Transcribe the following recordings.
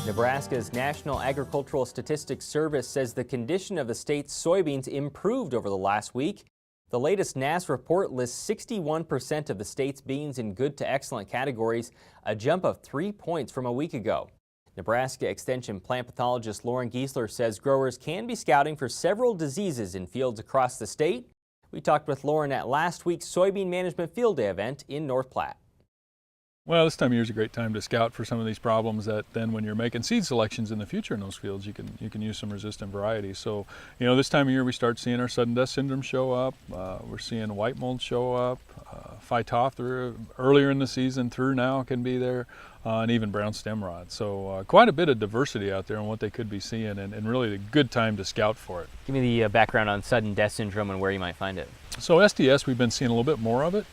Nebraska's National Agricultural Statistics Service says the condition of the state's soybeans improved over the last week. The latest NASS report lists 61% of the state's beans in good to excellent categories, a jump of 3 points from a week ago. Nebraska Extension plant pathologist Loren Giesler says growers can be scouting for several diseases in fields across the state. We talked with Loren at last week's Soybean Management Field Day event in North Platte. Well, this time of year is a great time to scout for some of these problems that then when you're making seed selections in the future in those fields, you can use some resistant varieties. So, this time of year we start seeing our sudden death syndrome show up. We're seeing white mold show up. Phytophthora earlier in the season through now can be there, and even brown stem rot. So quite a bit of diversity out there on what they could be seeing, and really a good time to scout for it. Give me the background on sudden death syndrome and where you might find it. So SDS, we've been seeing a little bit more of it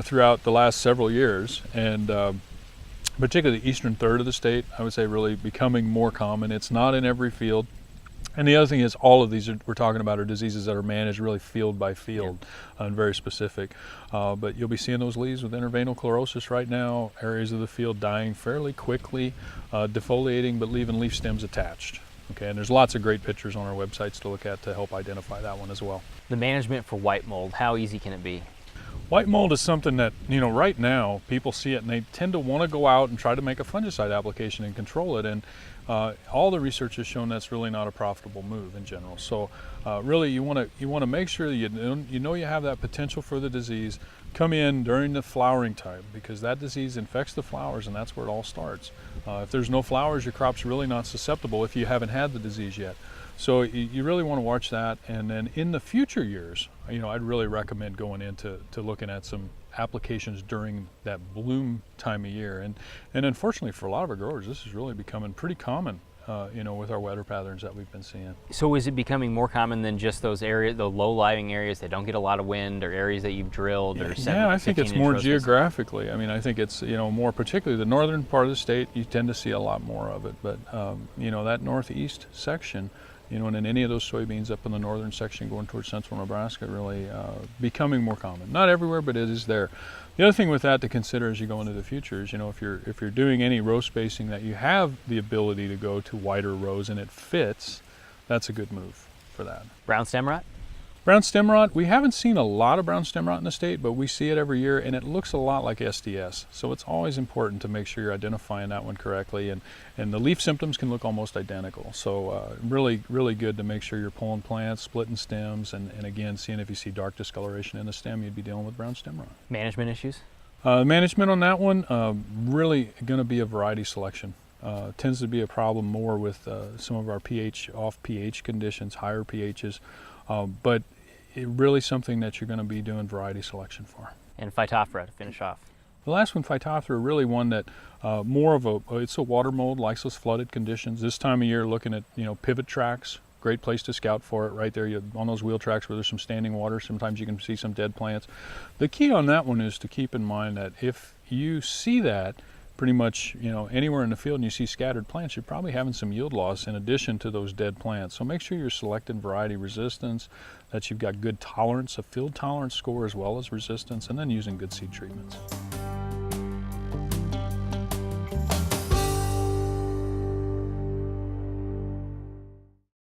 throughout the last several years, and particularly the eastern third of the state, I would say really becoming more common. It's not in every field. And the other thing is all of these we're talking about are diseases that are managed really field by field, and very specific. But you'll be seeing those leaves with interveinal chlorosis right now, areas of the field dying fairly quickly, defoliating but leaving leaf stems attached. Okay, and there's lots of great pictures on our websites to look at to help identify that one as well. The management for white mold, how easy can it be? White mold is something that, right now people see it and they tend to want to go out and try to make a fungicide application and control it. And all the research has shown that's really not a profitable move in general. So really you want to make sure that you have that potential for the disease. Come in during the flowering time, because that disease infects the flowers and that's where it all starts. If there's no flowers, your crop's really not susceptible if you haven't had the disease yet. So you really want to watch that, and then in the future years, I'd really recommend going into looking at some applications during that bloom time of year. And unfortunately for a lot of our growers, this is really becoming pretty common, with our weather patterns that we've been seeing. So is it becoming more common than just those areas, the low-lying areas that don't get a lot of wind, or areas that you've drilled, or Yeah, I think it's more geographically. I think it's, more particularly the northern part of the state, you tend to see a lot more of it. But, that northeast section, and in any of those soybeans up in the northern section going towards central Nebraska, really becoming more common. Not everywhere, but it is there. The other thing with that to consider as you go into the future is, if you're doing any row spacing that you have the ability to go to wider rows and it fits, that's a good move for that. Brown stem rot? Brown stem rot, we haven't seen a lot of brown stem rot in the state, but we see it every year, and it looks a lot like SDS. So it's always important to make sure you're identifying that one correctly, and the leaf symptoms can look almost identical. So really, really good to make sure you're pulling plants, splitting stems, and again, seeing if you see dark discoloration in the stem, you'd be dealing with brown stem rot. Management issues? Management on that one, really going to be a variety selection. Tends to be a problem more with some of our off pH conditions, higher pHs. But really something that you're going to be doing variety selection for. And phytophthora to finish off. The last one, phytophthora, really one that it's a water mold, likes those flooded conditions. This time of year, looking at pivot tracks, great place to scout for it. Right there, on those wheel tracks where there's some standing water, sometimes you can see some dead plants. The key on that one is to keep in mind that if you see that pretty much anywhere in the field and you see scattered plants, you're probably having some yield loss in addition to those dead plants. So make sure you're selecting variety resistance, that you've got good tolerance, a field tolerance score as well as resistance, and then using good seed treatments.